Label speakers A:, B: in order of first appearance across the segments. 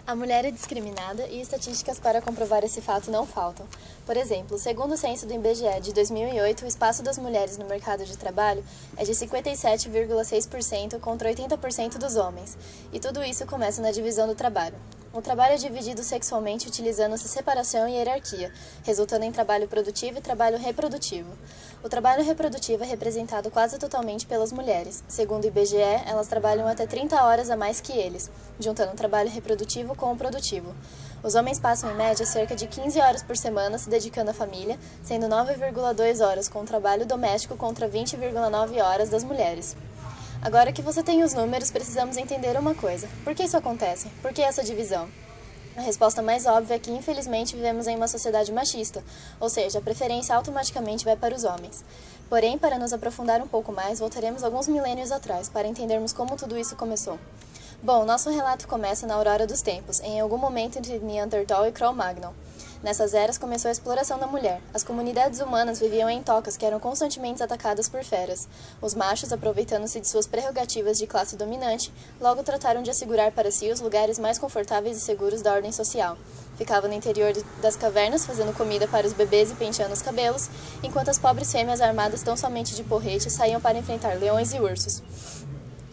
A: A mulher é discriminada e estatísticas para comprovar esse fato não faltam. Por exemplo, segundo o censo do IBGE de 2008, o espaço das mulheres no mercado de trabalho é de 57,6% contra 80% dos homens. E tudo isso começa na divisão do trabalho. O trabalho é dividido sexualmente utilizando-se separação e hierarquia, resultando em trabalho produtivo e trabalho reprodutivo. O trabalho reprodutivo é representado quase totalmente pelas mulheres. Segundo o IBGE, elas trabalham até 30 horas a mais que eles, juntando o trabalho reprodutivo com o produtivo. Os homens passam, em média, cerca de 15 horas por semana se dedicando à família, sendo 9,2 horas com o trabalho doméstico contra 20,9 horas das mulheres. Agora que você tem os números, precisamos entender uma coisa. Por que isso acontece? Por que essa divisão? A resposta mais óbvia é que, infelizmente, vivemos em uma sociedade machista, ou seja, a preferência automaticamente vai para os homens. Porém, para nos aprofundar um pouco mais, voltaremos alguns milênios atrás, para entendermos como tudo isso começou. Bom, nosso relato começa na aurora dos tempos, em algum momento entre Neandertal e Cro-Magnon. Nessas eras começou a exploração da mulher. As comunidades humanas viviam em tocas que eram constantemente atacadas por feras. Os machos, aproveitando-se de suas prerrogativas de classe dominante, logo trataram de assegurar para si os lugares mais confortáveis e seguros da ordem social. Ficavam no interior das cavernas, fazendo comida para os bebês e penteando os cabelos, enquanto as pobres fêmeas armadas tão somente de porrete saíam para enfrentar leões e ursos.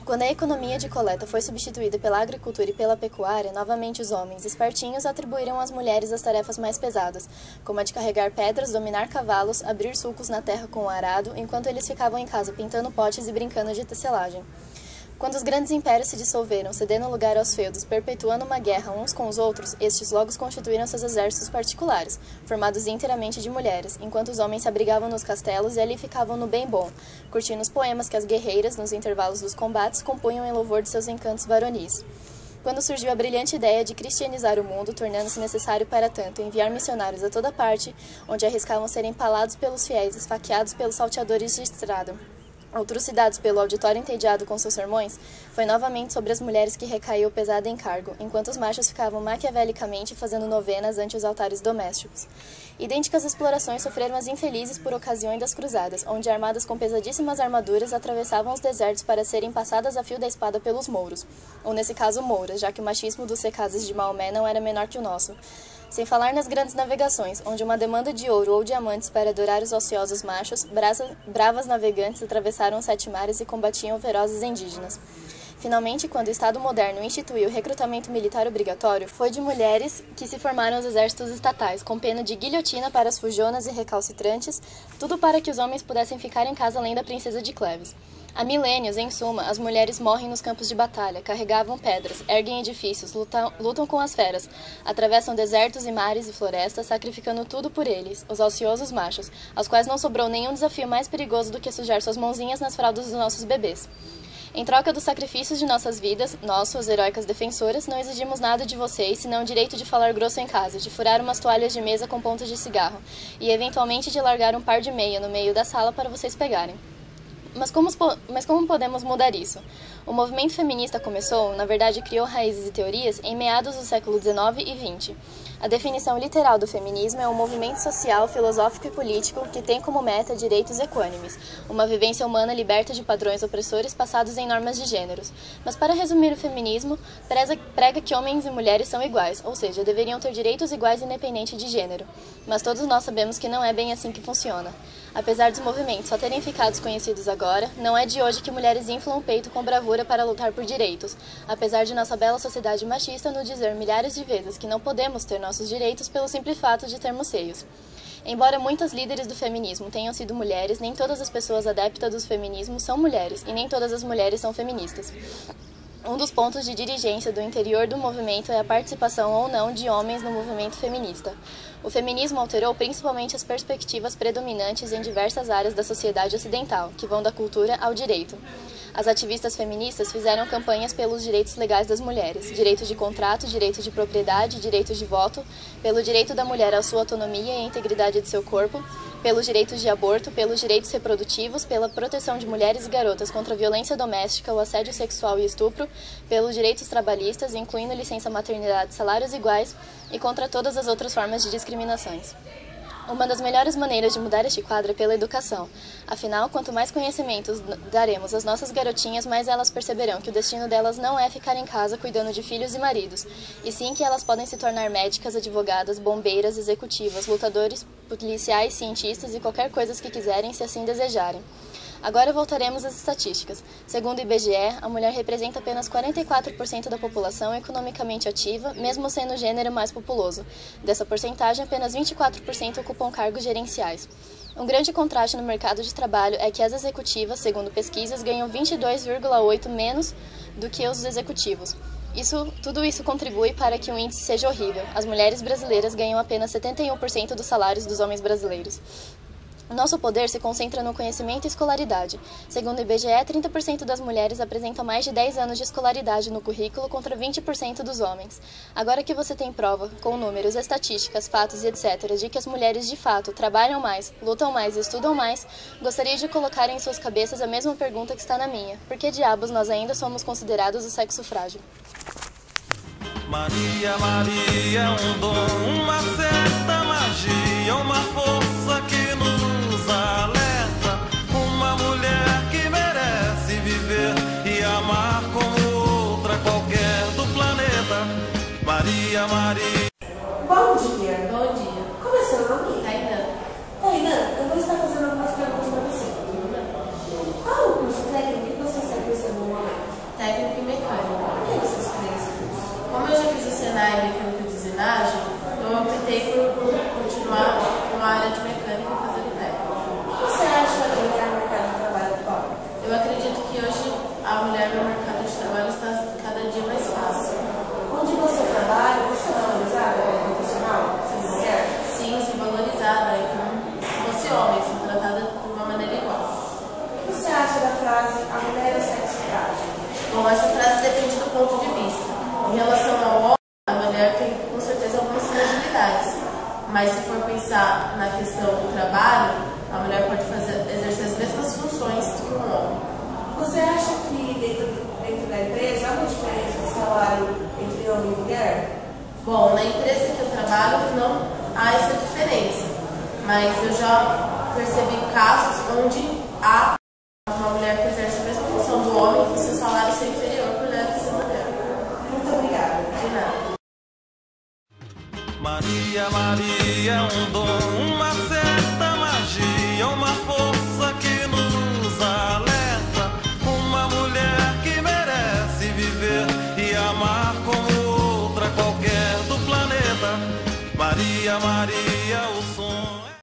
A: Quando a economia de coleta foi substituída pela agricultura e pela pecuária, novamente os homens espertinhos atribuíram às mulheres as tarefas mais pesadas, como a de carregar pedras, dominar cavalos, abrir sulcos na terra com o arado, enquanto eles ficavam em casa pintando potes e brincando de tecelagem. Quando os grandes impérios se dissolveram, cedendo lugar aos feudos, perpetuando uma guerra uns com os outros, estes logo constituíram seus exércitos particulares, formados inteiramente de mulheres, enquanto os homens se abrigavam nos castelos e ali ficavam no bem bom, curtindo os poemas que as guerreiras, nos intervalos dos combates, compunham em louvor de seus encantos varonis. Quando surgiu a brilhante ideia de cristianizar o mundo, tornando-se necessário para tanto enviar missionários a toda parte, onde arriscavam ser empalados pelos fiéis, esfaqueados pelos salteadores de estrada, ou trucidados pelo auditório entediado com seus sermões, foi novamente sobre as mulheres que recaiu o pesado encargo, enquanto os machos ficavam maquiavelicamente fazendo novenas ante os altares domésticos. Idênticas explorações sofreram as infelizes por ocasião das cruzadas, onde armadas com pesadíssimas armaduras atravessavam os desertos para serem passadas a fio da espada pelos mouros, ou nesse caso mouras, já que o machismo dos secazes de Maomé não era menor que o nosso. Sem falar nas grandes navegações, onde uma demanda de ouro ou diamantes para adorar os ociosos machos, bravas navegantes atravessaram os 7 mares e combatiam ferozes indígenas. Finalmente, quando o Estado moderno instituiu o recrutamento militar obrigatório, foi de mulheres que se formaram os exércitos estatais, com pena de guilhotina para as fujonas e recalcitrantes, tudo para que os homens pudessem ficar em casa além da princesa de Cleves. Há milênios, em suma, as mulheres morrem nos campos de batalha, carregavam pedras, erguem edifícios, lutam com as feras, atravessam desertos e mares e florestas, sacrificando tudo por eles, os ociosos machos, aos quais não sobrou nenhum desafio mais perigoso do que sujar suas mãozinhas nas fraldas dos nossos bebês. Em troca dos sacrifícios de nossas vidas, nós, suas heróicas defensoras, não exigimos nada de vocês, senão o direito de falar grosso em casa, de furar umas toalhas de mesa com pontas de cigarro, e eventualmente de largar um par de meia no meio da sala para vocês pegarem. Mas como podemos mudar isso? O movimento feminista começou, na verdade criou raízes e teorias, em meados do século XIX e XX. A definição literal do feminismo é um movimento social, filosófico e político que tem como meta direitos equânimes, uma vivência humana liberta de padrões opressores passados em normas de gêneros. Mas para resumir o feminismo, prega que homens e mulheres são iguais, ou seja, deveriam ter direitos iguais independente de gênero. Mas todos nós sabemos que não é bem assim que funciona. Apesar dos movimentos só terem ficado conhecidos agora, não é de hoje que mulheres inflam o peito com bravura para lutar por direitos, apesar de nossa bela sociedade machista nos dizer milhares de vezes que não podemos ter nossos direitos pelo simples fato de termos seios. Embora muitas líderes do feminismo tenham sido mulheres, nem todas as pessoas adeptas do feminismo são mulheres, e nem todas as mulheres são feministas. Um dos pontos de dirigência do interior do movimento é a participação ou não de homens no movimento feminista. O feminismo alterou principalmente as perspectivas predominantes em diversas áreas da sociedade ocidental, que vão da cultura ao direito. As ativistas feministas fizeram campanhas pelos direitos legais das mulheres, direito de contrato, direito de propriedade, direito de voto, pelo direito da mulher à sua autonomia e à integridade de seu corpo, pelos direitos de aborto, pelos direitos reprodutivos, pela proteção de mulheres e garotas contra a violência doméstica, o assédio sexual e estupro, pelos direitos trabalhistas, incluindo licença maternidade, salários iguais, e contra todas as outras formas de discriminações. Uma das melhores maneiras de mudar este quadro é pela educação. Afinal, quanto mais conhecimentos daremos às nossas garotinhas, mais elas perceberão que o destino delas não é ficar em casa cuidando de filhos e maridos, e sim que elas podem se tornar médicas, advogadas, bombeiras, executivas, lutadores, policiais, cientistas e qualquer coisa que quiserem, se assim desejarem. Agora voltaremos às estatísticas. Segundo o IBGE, a mulher representa apenas 44% da população economicamente ativa, mesmo sendo o gênero mais populoso. Dessa porcentagem, apenas 24% ocupam cargos gerenciais. Um grande contraste no mercado de trabalho é que as executivas, segundo pesquisas, ganham 22,8% menos do que os executivos. Tudo isso contribui para que o índice seja horrível. As mulheres brasileiras ganham apenas 71% dos salários dos homens brasileiros. Nosso poder se concentra no conhecimento e escolaridade. Segundo o IBGE, 30% das mulheres apresentam mais de 10 anos de escolaridade no currículo contra 20% dos homens. Agora que você tem prova, com números, estatísticas, fatos e etc., de que as mulheres de fato trabalham mais, lutam mais e estudam mais, gostaria de colocar em suas cabeças a mesma pergunta que está na minha. Por que diabos nós ainda somos considerados o sexo frágil?
B: Maria, Maria, um dom, uma certa magia, uma força que nos alerta. Uma mulher que merece viver e amar como outra qualquer do planeta. Maria, Maria.
C: Bom dia.
D: Bom dia.
C: Como é seu nome?
D: Tainan.
C: Tainan, eu vou estar fazendo algumas perguntas para você. Qual o curso técnico que você está cursando no momento?
D: Técnico e mecânico.
C: Por que você escolheu esse curso?
D: Como eu já fiz o Senai mecânico de usinagem, eu optei por continuar com a área de mecânica e fazendo técnico.
C: O que você acha de mulher no mercado de trabalho atual?
D: Eu acredito que hoje a mulher no mercado de trabalho está cada dia mais fácil.
C: Onde você trabalha, você é valorizada como profissional? Você é mulher?
D: Sim, se valorizada, como se fosse homem, se tratada de uma maneira igual.
C: O que você acha da frase a mulher é sexo frágil?
D: Bom, essa frase depende do ponto de vista. Em relação ao homem, a mulher tem com certeza algumas fragilidades, mas se for pensar na questão do trabalho, a mulher pode exercer as mesmas funções que um homem.
C: Você acha que dentro da empresa há uma diferença de salário entre homem e mulher?
D: Bom, na empresa que eu trabalho não há essa diferença, mas eu já percebi casos onde há uma mulher que exerce a mesma função do homem e seu salário ser inferior por ela ser mulher.
C: Muito obrigada.
D: De nada.
B: Maria, Maria, um dom, uma certa magia, uma força que nos alerta. Uma mulher que merece viver e amar como outra qualquer do planeta. Maria, Maria, o sonho.